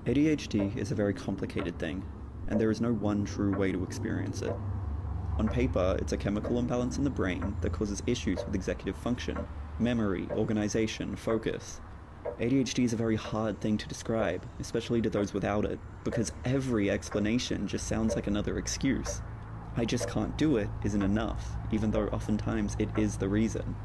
ADHD is a very complicated thing, and there is no one true way to experience it. On paper, it's a chemical imbalance in the brain that causes issues with executive function, memory, organization, focus. ADHD is a very hard thing to describe, especially to those without it, because every explanation just sounds like another excuse. I just can't do it isn't enough, even though oftentimes it is the reason.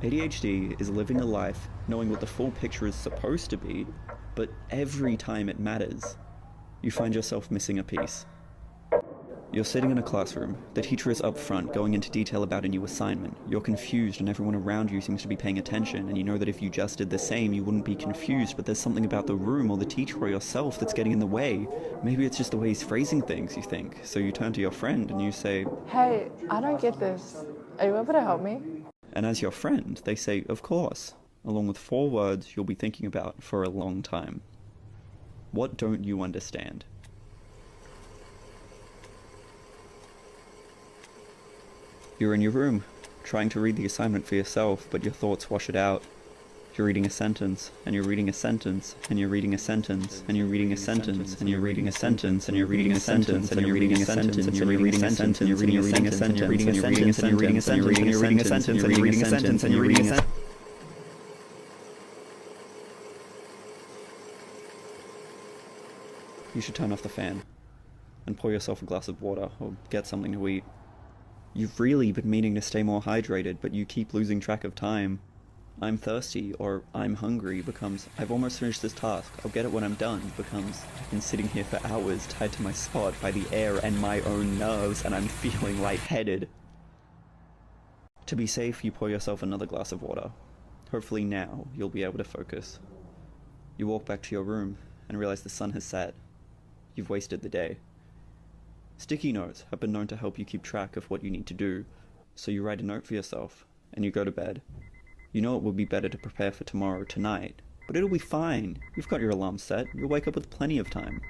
ADHD is living a life knowing what the full picture is supposed to be, but every time it matters, you find yourself missing a piece. You're sitting in a classroom, the teacher is up front going into detail about a new assignment, you're confused and everyone around you seems to be paying attention, and you know that if you just did the same you wouldn't be confused, but there's something about the room or the teacher or yourself that's getting in the way. Maybe it's just the way he's phrasing things, you think. So you turn to your friend and you say, "Hey, I don't get this. Are you able to help me?" And as your friend, they say, "Of course," along with 4 words you'll be thinking about for a long time. What don't you understand? You're in your room, trying to read the assignment for yourself, but your thoughts wash it out. You're reading a sentence, and you're reading a sentence, and you're reading a sentence, and you're reading a sentence, and you're reading a sentence, and you're reading a sentence, and you're reading a sentence, and you're reading a sentence, and you're reading a sentence, and you're reading a sentence, and you're reading a sentence, and you're reading a sentence, and you're reading a sentence, and you're reading a sentence. You should turn off the fan, and pour yourself a glass of water, or get something to eat. You've really been meaning to stay more hydrated, but you keep losing track of time. I'm thirsty, or I'm hungry becomes, I've almost finished this task, I'll get it when I'm done, becomes, I've been sitting here for hours tied to my spot by the air and my own nerves, and I'm feeling lightheaded. To be safe, you pour yourself another glass of water. Hopefully now, you'll be able to focus. You walk back to your room, and realize the sun has set. You've wasted the day. Sticky notes have been known to help you keep track of what you need to do, so you write a note for yourself, and you go to bed. You know it would be better to prepare for tomorrow tonight, but it'll be fine. You've got your alarm set, you'll wake up with plenty of time.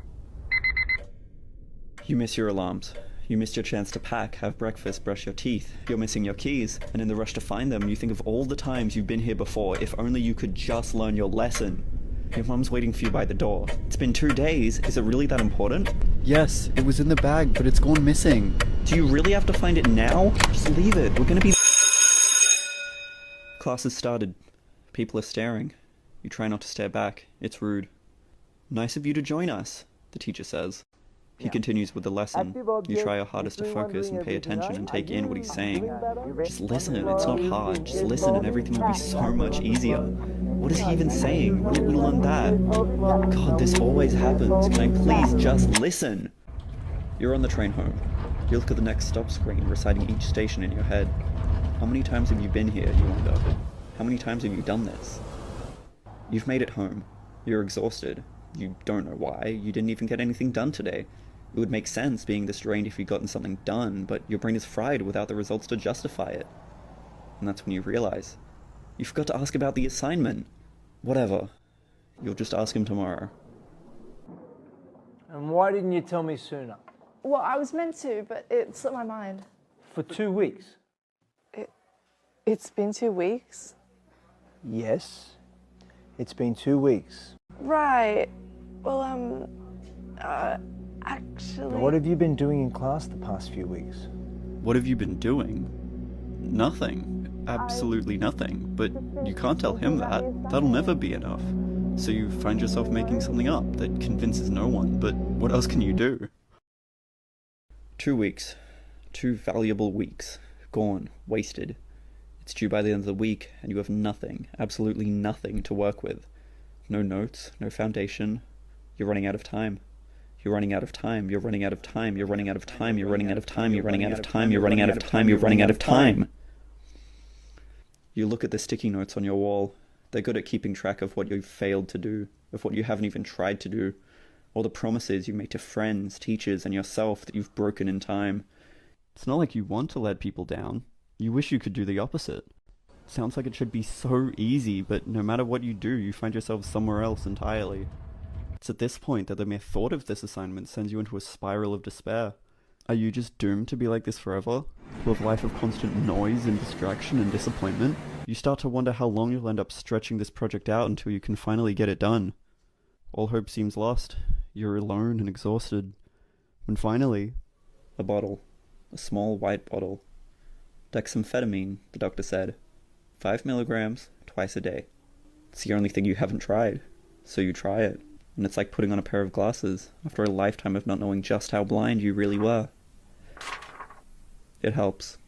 You miss your alarms. You missed your chance to pack, have breakfast, brush your teeth. You're missing your keys, and in the rush to find them, you think of all the times you've been here before, if only you could just learn your lesson. Your mum's waiting for you by the door. It's been 2 days, is it really that important? Yes, it was in the bag, but it's gone missing. Do you really have to find it now? Just leave it, we're gonna be... Class has started. People are staring. You try not to stare back, it's rude. Nice of you to join us, the teacher says. He continues with the lesson. You try your hardest to focus and pay attention and take in what he's saying. Just listen, it's not hard, just listen and everything will be so much easier. What is he even saying? When did we learn that? God, this always happens. Can I please just listen? You're on the train home. You look at the next stop screen, reciting each station in your head. How many times have you been here, you wonder? How many times have you done this? You've made it home. You're exhausted. You don't know why. You didn't even get anything done today. It would make sense being this drained if you'd gotten something done, but your brain is fried without the results to justify it. And that's when you realize. You forgot to ask about the assignment. Whatever. You'll just ask him tomorrow. And why didn't you tell me sooner? Well, I was meant to, but it slipped my mind. For 2 weeks? It's been 2 weeks? Yes. It's been 2 weeks. Right. Well, actually... What have you been doing in class the past few weeks? What have you been doing? Nothing. Absolutely nothing. But you can't tell him that. That'll never be enough. So you find yourself making something up that convinces no one, but what else can you do? 2 weeks. 2 valuable weeks. Gone. Wasted. It's due by the end of the week, and you have nothing, absolutely nothing to work with. No notes, no foundation. You're running out of time. You're running out of time. You're running out of time. You're running out of time. You're running out of time. You're running out of time. You're running out of time. You're running out of time. You look at the sticky notes on your wall. They're good at keeping track of what you've failed to do, of what you haven't even tried to do, or the promises you make to friends, teachers, and yourself that you've broken in time. It's not like you want to let people down. You wish you could do the opposite. Sounds like it should be so easy, but no matter what you do, you find yourself somewhere else entirely. It's at this point that the mere thought of this assignment sends you into a spiral of despair. Are you just doomed to be like this forever? Live a life of constant noise and distraction and disappointment? You start to wonder how long you'll end up stretching this project out until you can finally get it done. All hope seems lost. You're alone and exhausted. When finally, a bottle. A small white bottle. Dexamphetamine, the doctor said. 5 milligrams, twice a day. It's the only thing you haven't tried. So you try it. And it's like putting on a pair of glasses after a lifetime of not knowing just how blind you really were. It helps.